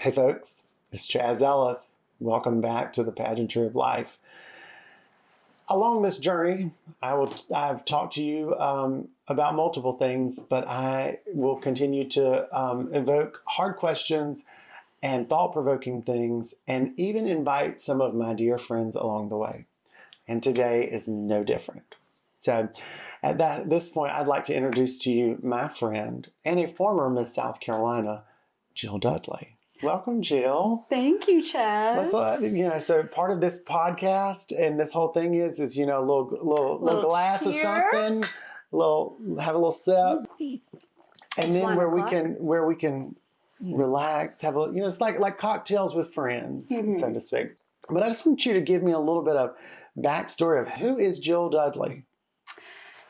Hey folks, it's Chaz Ellis. Welcome back to the Pageantry of Life. Along this journey, I've talked to you about multiple things, but I will continue to evoke hard questions and thought-provoking things, and even invite some of my dear friends along the way. And today is no different. So at this point, I'd like to introduce to you my friend and a former Miss South Carolina, Jill Dudley. Welcome, Jill. Thank you, Chaz. So part of this podcast and this whole thing is a little glass cheers. of something, have a little sip, and then where we can relax, have a it's like cocktails with friends, so to speak. But I just want you to give me a little bit of backstory of who is Jill Dudley.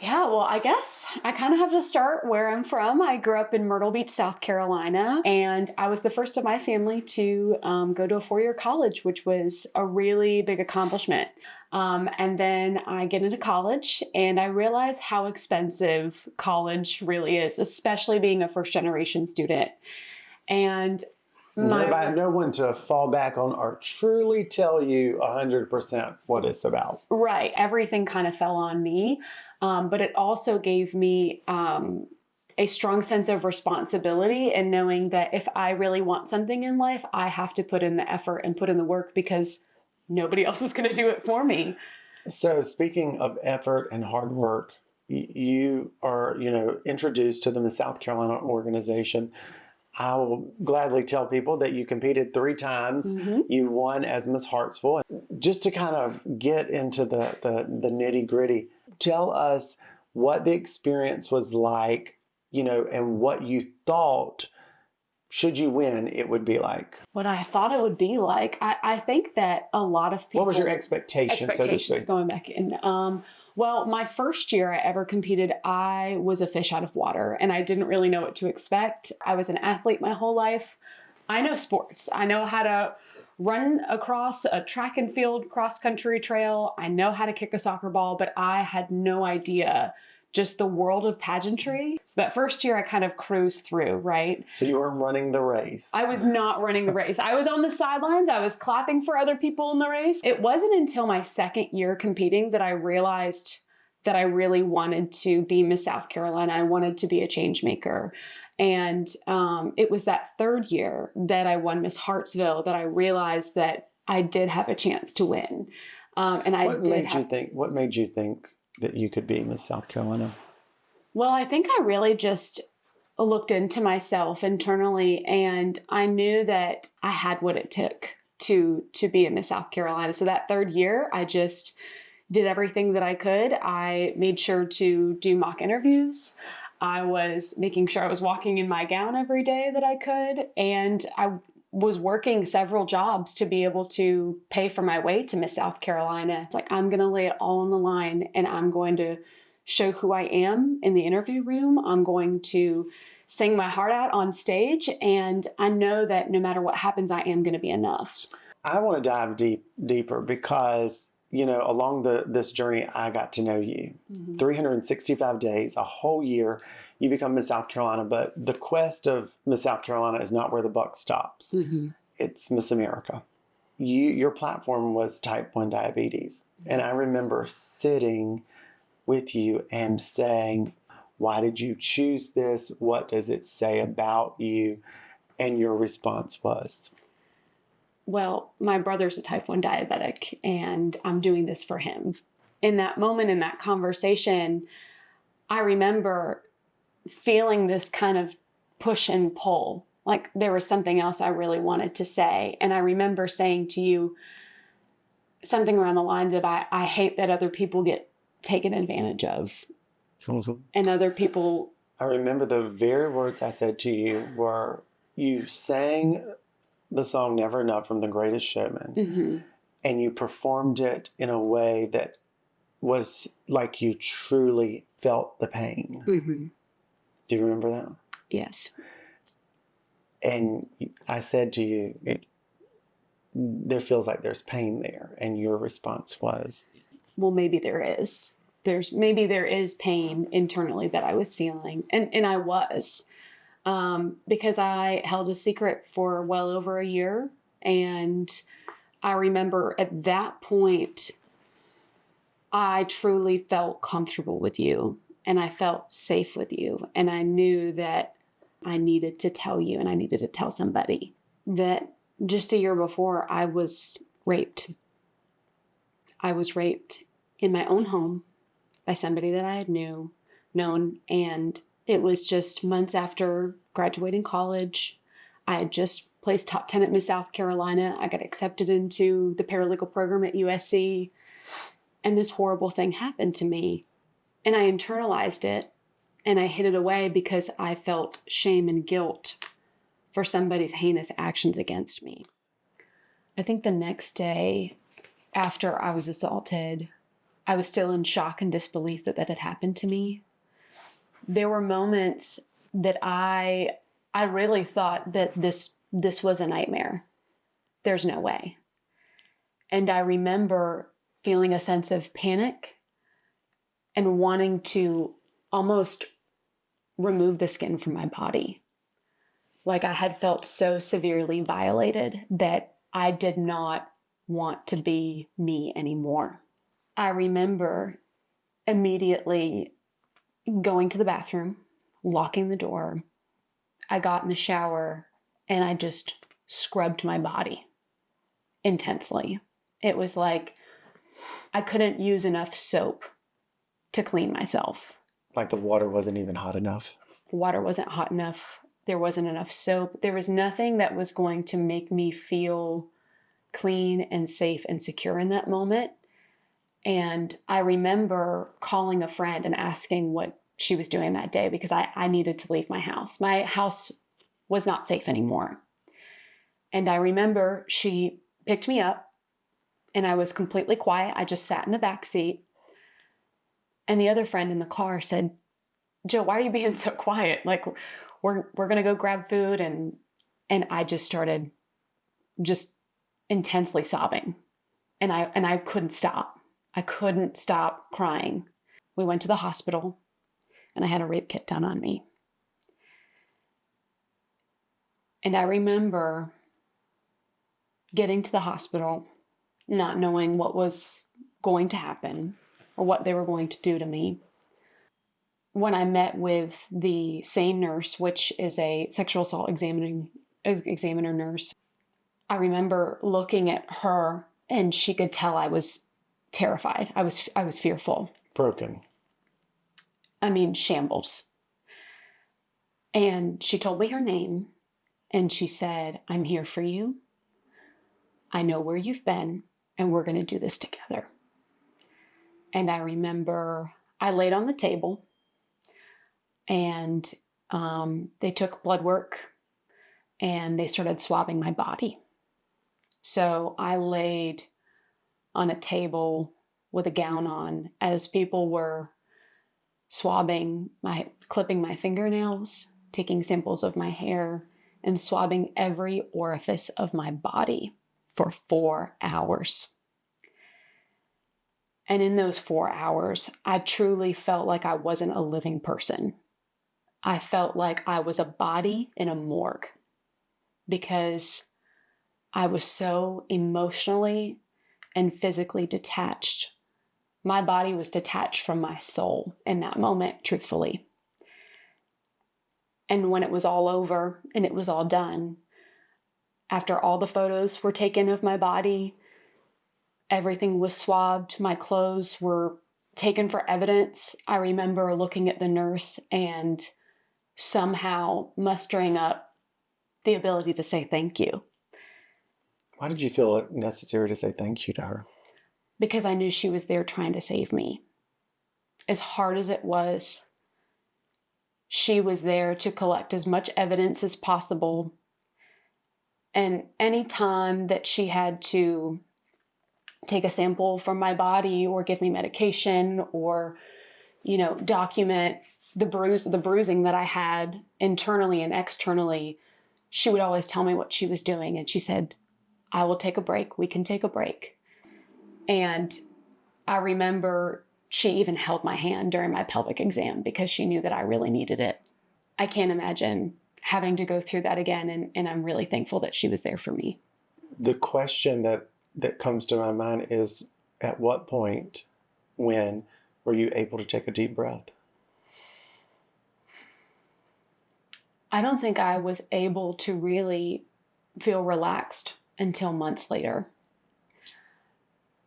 Yeah, well, I guess I kind of have to start where I'm from. I grew up in Myrtle Beach, South Carolina, and I was the first of my family to go to a 4-year college, which was a really big accomplishment. And then I get into college, and I realize how expensive college really is, especially being a first-generation student. And I have no one to fall back on or truly tell you 100% what it's about. Right. Everything kind of fell on me. But it also gave me a strong sense of responsibility and knowing that if I really want something in life, I have to put in the effort and put in the work because nobody else is going to do it for me. So speaking of effort and hard work, you are, introduced to the Miss South Carolina organization. I will gladly tell people that you competed 3 times. Mm-hmm. You won as Miss Hartsville. Just to kind of get into the nitty gritty, tell us what the experience was like, and what you thought, should you win, it would be like. What I thought it would be like, I think that a lot of people... What was your expectation, so to speak? Going back in. Well, my first year I ever competed, I was a fish out of water and I didn't really know what to expect. I was an athlete my whole life. I know sports. I know how to run across a track and field cross-country trail. I know how to kick a soccer ball, but I had no idea just the world of pageantry. So that first year I kind of cruised through, right? So you weren't running the race. I was not running the race. I was on the sidelines. I was clapping for other people in the race. It wasn't until my second year competing that I realized that I really wanted to be Miss South Carolina. I wanted to be a change maker. And it was that third year that I won Miss Hartsville that I realized that I did have a chance to win. What made you think that you could be Miss South Carolina? Well, I think I really just looked into myself internally, and I knew that I had what it took to be a Miss South Carolina. So that third year, I just did everything that I could. I made sure to do mock interviews. I was making sure I was walking in my gown every day that I could, and I was working several jobs to be able to pay for my way to Miss South Carolina. It's like, I'm going to lay it all on the line and I'm going to show who I am in the interview room. I'm going to sing my heart out on stage. And I know that no matter what happens, I am going to be enough. I want to dive deeper because, along this journey, I got to know you. Mm-hmm. 365 days, a whole year. You become Miss South Carolina, but the quest of Miss South Carolina is not where the buck stops. Mm-hmm. It's Miss America. Your platform was type 1 diabetes. Mm-hmm. And I remember sitting with you and saying, why did you choose this? What does it say about you? And your response was? Well, my brother's a type 1 diabetic, and I'm doing this for him. In that moment, in that conversation, I remember feeling this kind of push and pull, like there was something else I really wanted to say. And I remember saying to you something around the lines of, I hate that other people get taken advantage of. And other people... I remember the very words I said to you were, you sang the song Never Enough from The Greatest Showman, mm-hmm. and you performed it in a way that was like you truly felt the pain. Mm-hmm. Do you remember that? Yes. And I said to you, there feels like there's pain there. And your response was? Well, maybe there is. Maybe there is pain internally that I was feeling. And I was. because I held a secret for well over a year. And I remember at that point, I truly felt comfortable with you and I felt safe with you. And I knew that I needed to tell you and I needed to tell somebody that just a year before I was raped. I was raped in my own home by somebody that I had known. And it was just months after graduating college. I had just placed top 10 at Miss South Carolina. I got accepted into the paralegal program at USC. And this horrible thing happened to me. And I internalized it and I hid it away because I felt shame and guilt for somebody's heinous actions against me. I think the next day after I was assaulted, I was still in shock and disbelief that that had happened to me. There were moments that I really thought that this was a nightmare. There's no way. And I remember feeling a sense of panic and wanting to almost remove the skin from my body. Like I had felt so severely violated that I did not want to be me anymore. I remember immediately going to the bathroom, locking the door. I got in the shower and I just scrubbed my body intensely. It was like I couldn't use enough soap to clean myself. Like the water wasn't even hot enough. The water wasn't hot enough. There wasn't enough soap. There was nothing that was going to make me feel clean and safe and secure in that moment. And I remember calling a friend and asking what she was doing that day because I needed to leave my house. My house was not safe anymore. And I remember she picked me up and I was completely quiet. I just sat in the back seat. And the other friend in the car said, "Jill, why are you being so quiet? Like we're going to go grab food." And I just started just intensely sobbing. And I couldn't stop. I couldn't stop crying. We went to the hospital and I had a rape kit done on me. And I remember getting to the hospital, not knowing what was going to happen or what they were going to do to me. When I met with the SANE nurse, which is a sexual assault examiner nurse, I remember looking at her and she could tell I was terrified. I was fearful. Broken. I mean, shambles. And she told me her name and she said, "I'm here for you. I know where you've been and we're going to do this together." And I remember I laid on the table and they took blood work and they started swabbing my body. So I laid on a table with a gown on as people were clipping my fingernails, taking samples of my hair, and swabbing every orifice of my body for 4 hours. And in those 4 hours, I truly felt like I wasn't a living person. I felt like I was a body in a morgue because I was so emotionally and physically detached. My body was detached from my soul in that moment, truthfully. And when it was all over and it was all done, after all the photos were taken of my body, everything was swabbed, my clothes were taken for evidence, I remember looking at the nurse and somehow mustering up the ability to say thank you. Why did you feel it necessary to say thank you to her? Because I knew she was there trying to save me. As hard as it was, she was there to collect as much evidence as possible. And any time that she had to take a sample from my body or give me medication or, document the bruising that I had internally and externally, she would always tell me what she was doing. And she said, "I will take a break. We can take a break." And I remember she even held my hand during my pelvic exam because she knew that I really needed it. I can't imagine having to go through that again. And I'm really thankful that she was there for me. The question that comes to my mind is, at what point, when were you able to take a deep breath? I don't think I was able to really feel relaxed until months later.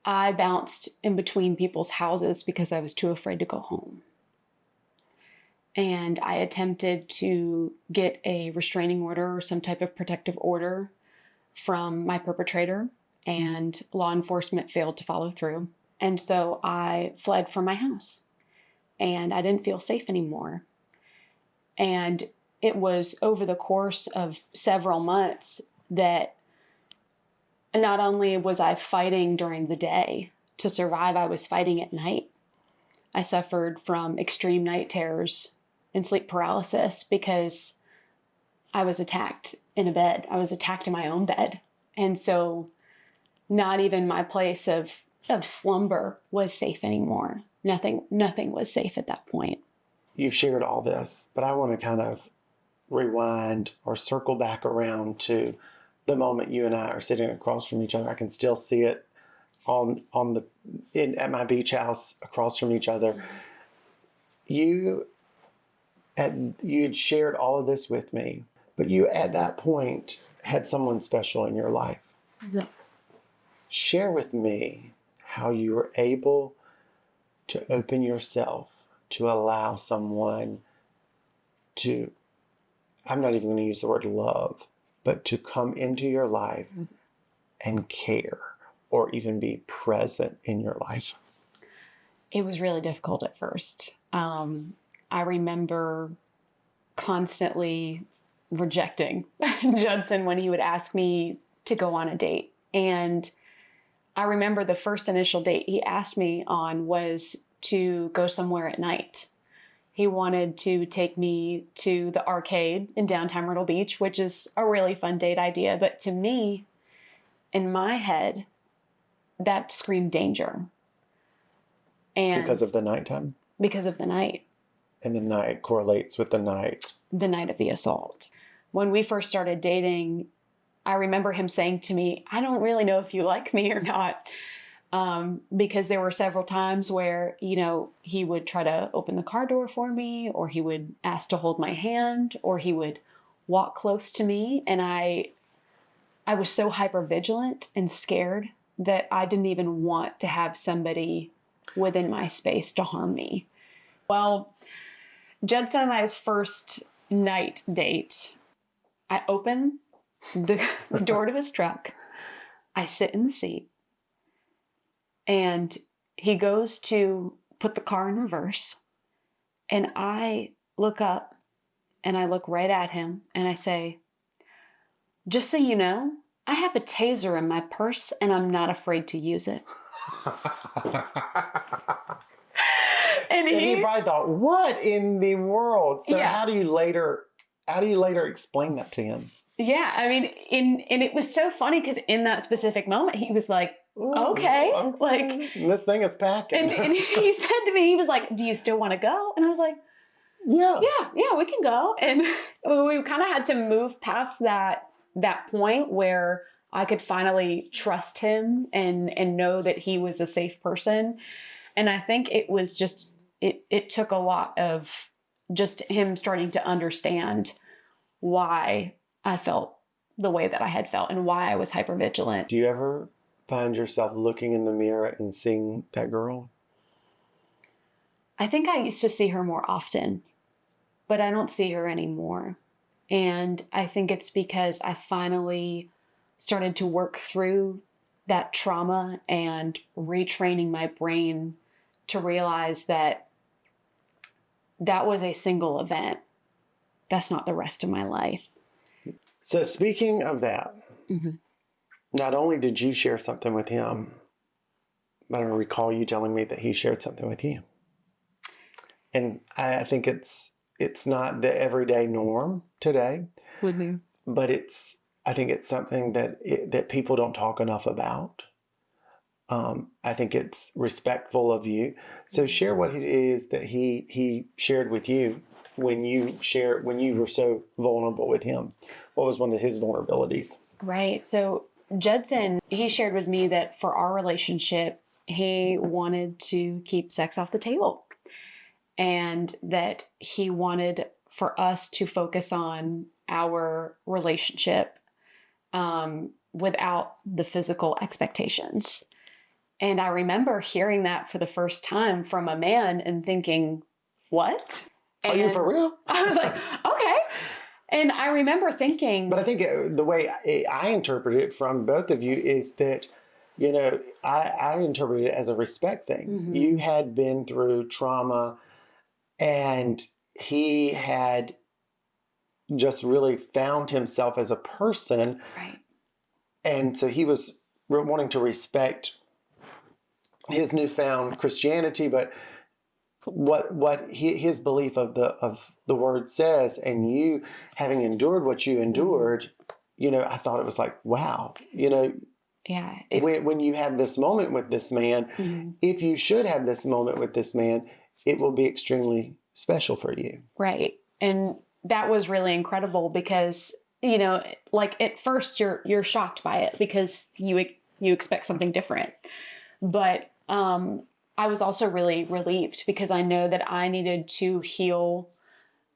I bounced in between people's houses because I was too afraid to go home. And I attempted to get a restraining order or some type of protective order from my perpetrator, and law enforcement failed to follow through. And so I fled from my house, and I didn't feel safe anymore. And it was over the course of several months that not only was I fighting during the day to survive, I was fighting at night. I suffered from extreme night terrors and sleep paralysis because I was attacked in a bed. I was attacked in my own bed. And so not even my place of slumber was safe anymore. Nothing was safe at that point. You've shared all this, but I want to kind of rewind or circle back around to the moment you and I are sitting across from each other. I can still see it at my beach house across from each other. You had shared all of this with me, but you at that point had someone special in your life. Yeah. Share with me how you were able to open yourself to allow someone to, I'm not even going to use the word love, but to come into your life and care or even be present in your life. It was really difficult at first. I remember constantly rejecting Judson when he would ask me to go on a date. And I remember the first initial date he asked me on was to go somewhere at night. He wanted to take me to the arcade in downtown Myrtle Beach, which is a really fun date idea. But to me, in my head, that screamed danger. And because of the nighttime? Because of the night. And the night correlates with the night. The night of the assault. When we first started dating, I remember him saying to me, I don't really know if you like me or not. Because there were several times where, he would try to open the car door for me, or he would ask to hold my hand, or he would walk close to me. And I was so hypervigilant and scared that I didn't even want to have somebody within my space to harm me. Well, Judson and I's first night date, I open the door to his truck. I sit in the seat. And he goes to put the car in reverse. And I look up and I look right at him and I say, just so you know, I have a taser in my purse and I'm not afraid to use it. And he probably thought, what in the world? So yeah. How do you later explain that to him? Yeah, I mean, and it was so funny because in that specific moment, he was like, okay, like this thing is packing. And he said to me, he was like, do you still want to go? And I was like, yeah, we can go. And we kind of had to move past that point where I could finally trust him and know that he was a safe person. And I think it was just, it took a lot of just him starting to understand why I felt the way that I had felt and why I was hypervigilant. Do you ever find yourself looking in the mirror and seeing that girl? I think I used to see her more often, but I don't see her anymore. And I think it's because I finally started to work through that trauma and retraining my brain to realize that was a single event. That's not the rest of my life. So speaking of that, not only did you share something with him, but I recall you telling me that he shared something with you. And I think it's not the everyday norm today. Would be. But I think it's something that people don't talk enough about. I think it's respectful of you. So share what it is that he shared with you when you were so vulnerable with him. What was one of his vulnerabilities? Right. So Judson, he shared with me that for our relationship, he wanted to keep sex off the table, and that he wanted for us to focus on our relationship without the physical expectations. And I remember hearing that for the first time from a man and thinking, what? Are you for real? I was like, okay. And I remember thinking. But I think the way I interpret it from both of you is that, I interpret it as a respect thing. Mm-hmm. You had been through trauma, and he had just really found himself as a person. Right. And so he was wanting to respect his newfound Christianity, but what his belief of the word says, and you having endured what you endured, I thought it was like, wow, Yeah. when you have this moment with this man, Mm-hmm. if you should have this moment with this man, it will be extremely special for you. Right. And that was really incredible because, like at first you're shocked by it because you expect something different. But I was also really relieved because I know that I needed to heal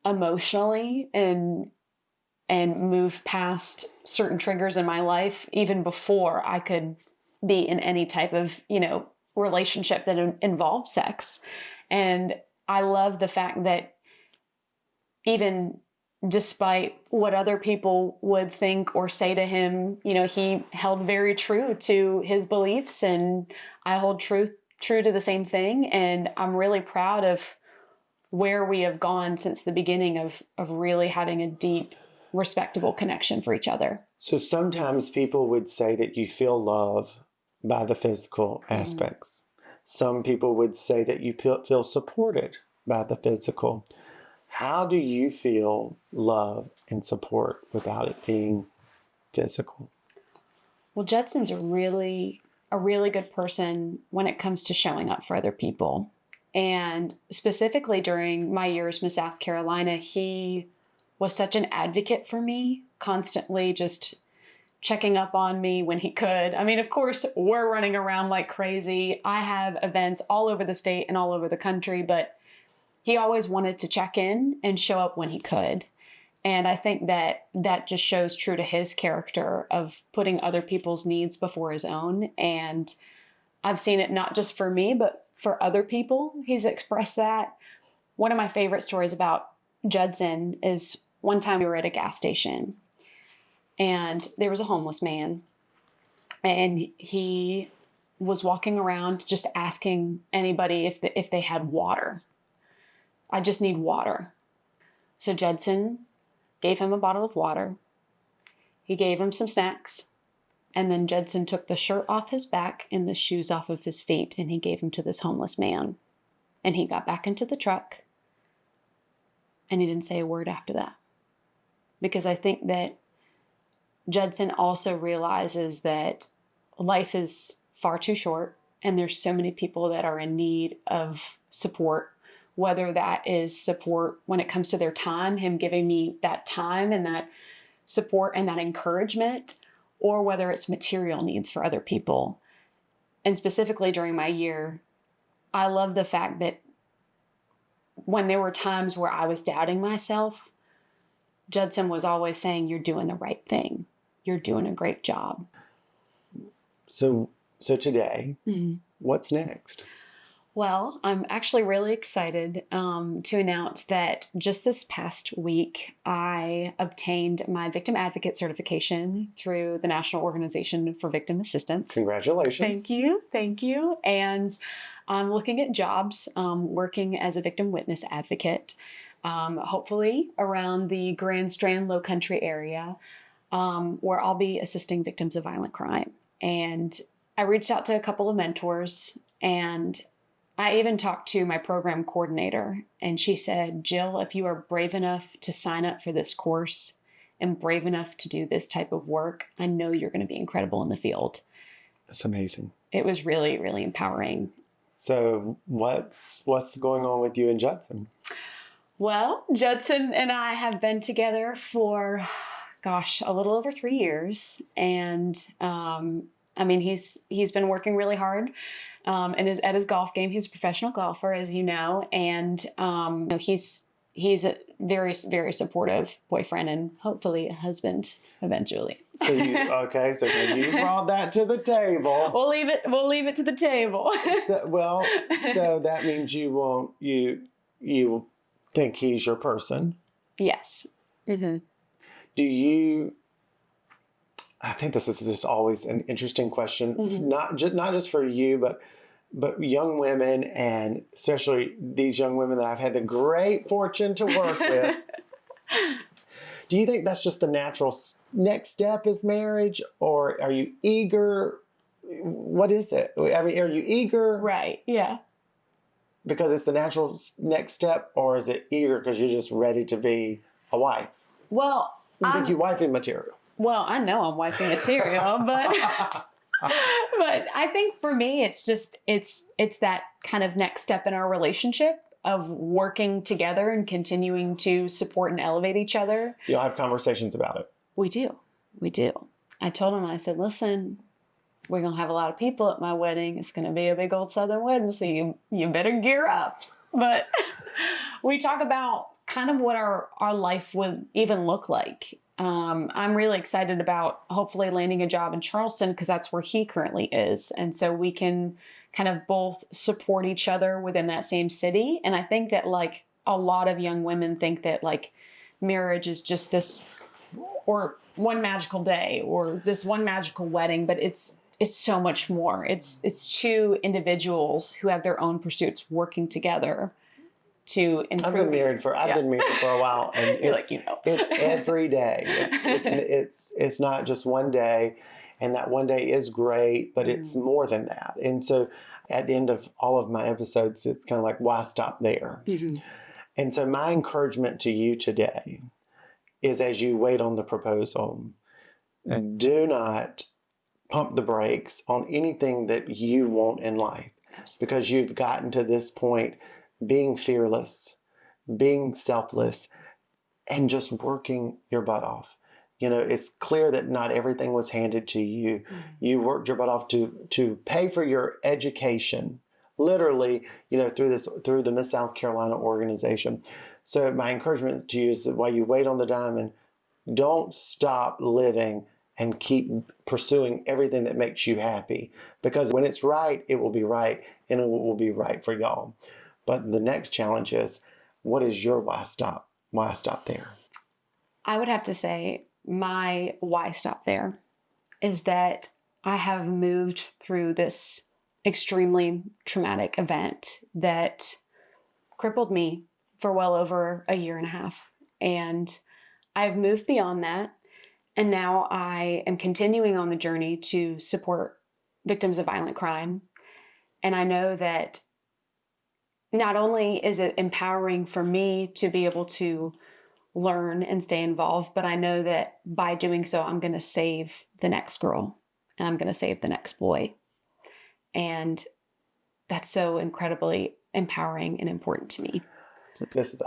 emotionally and move past certain triggers in my life even before I could be in any type of, relationship that involved sex. And I love the fact that even despite what other people would think or say to him, he held very true to his beliefs, and I hold true to the same thing. And I'm really proud of where we have gone since the beginning of really having a deep, respectable connection for each other. So sometimes people would say that you feel love by the physical aspects. Some people would say that you feel supported by the physical. How do you feel love and support without it being physical? Well, Judson's a really good person when it comes to showing up for other people. And specifically during my years in South Carolina, he was such an advocate for me, constantly just checking up on me when he could. I mean, of course, we're running around like crazy. I have events all over the state and all over the country, but he always wanted to check in and show up when he could. And I think that just shows true to his character of putting other people's needs before his own. And I've seen it not just for me, but for other people. He's expressed that. One of my favorite stories about Judson is one time we were at a gas station and there was a homeless man, and he was walking around just asking anybody if they had water. I just need water. So Judson gave him a bottle of water. He gave him some snacks. And then Judson took the shirt off his back and the shoes off of his feet, and he gave him to this homeless man. And he got back into the truck, and he didn't say a word after that. Because I think that Judson also realizes that life is far too short, and there's so many people that are in need of support, whether that is support when it comes to their time, him giving me that time and that support and that encouragement, or whether it's material needs for other people. And specifically during my year, I love the fact that when there were times where I was doubting myself, Judson was always saying, "You're doing the right thing. You're doing a great job." So today, what's next? Well, I'm actually really excited to announce that just this past week, I obtained my victim advocate certification through the National Organization for Victim Assistance. Congratulations. Thank you. Thank you. And I'm looking at jobs working as a victim witness advocate, hopefully around the Grand Strand Low Country area, where I'll be assisting victims of violent crime. And I reached out to a couple of mentors, and I even talked to my program coordinator, and she said, "Jill, if you are brave enough to sign up for this course and brave enough to do this type of work, I know you're going to be incredible in the field." That's amazing. It was really, really empowering. So what's going on with you and Judson? Well, Judson and I have been together for, gosh, a little over 3 years. And I mean, he's been working really hard and is at his golf game. He's a professional golfer, as you know. And he's a very, very supportive boyfriend and hopefully a husband eventually. So you brought that to the table. We'll leave it to the table. So that means you think he's your person. Yes. Mm-hmm. I think this is just always an interesting question, mm-hmm. not just for you, but young women, and especially these young women that I've had the great fortune to work with. Do you think that's just the natural next step is marriage, or are you eager? What is it? I mean, are you eager? Right. Yeah. Because it's the natural next step, or is it eager because you're just ready to be a wife? Well, I think you're wifey material. Well, I know I'm wifey material, but but I think for me, it's that kind of next step in our relationship of working together and continuing to support and elevate each other. You'll have conversations about it. We do. I told him, I said, listen, we're going to have a lot of people at my wedding. It's going to be a big old Southern wedding, so you better gear up. But we talk about kind of what our life would even look like. I'm really excited about hopefully landing a job in Charleston because that's where he currently is. And so we can kind of both support each other within that same city. And I think that like a lot of young women think that like marriage is just this or one magical day or this one magical wedding, but it's so much more. It's two individuals who have their own pursuits working together to improve. I've been married for a while, and it's every day. It's not just one day, and that one day is great, but it's more than that. And so, at the end of all of my episodes, it's kind of like, why stop there? Mm-hmm. And so, my encouragement to you today is, as you wait on the proposal, do not pump the brakes on anything that you want in life. Absolutely. Because you've gotten to this point being fearless, being selfless, and just working your butt off. It's clear that not everything was handed to you. Mm-hmm. You worked your butt off to pay for your education, literally, through the Miss South Carolina organization. So my encouragement to you is that while you wait on the diamond, don't stop living and keep pursuing everything that makes you happy. Because when it's right, it will be right, and it will be right for y'all. But the next challenge is, what is your why stop? Why stop there? I would have to say my why stop there is that I have moved through this extremely traumatic event that crippled me for well over a year and a half. And I've moved beyond that. And now I am continuing on the journey to support victims of violent crime. And I know that not only is it empowering for me to be able to learn and stay involved, but I know that by doing so, I'm going to save the next girl and I'm going to save the next boy. And that's so incredibly empowering and important to me.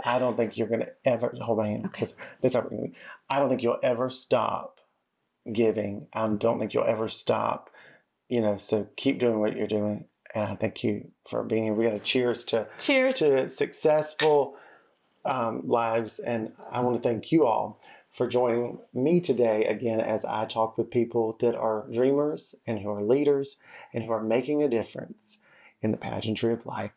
I don't think you're going to ever, hold my hand. Okay. I don't think you'll ever stop giving. I don't think you'll ever stop, so keep doing what you're doing. And I thank you for being here. We got to cheers to successful lives. And I want to thank you all for joining me today again as I talk with people that are dreamers and who are leaders and who are making a difference in the pageantry of life.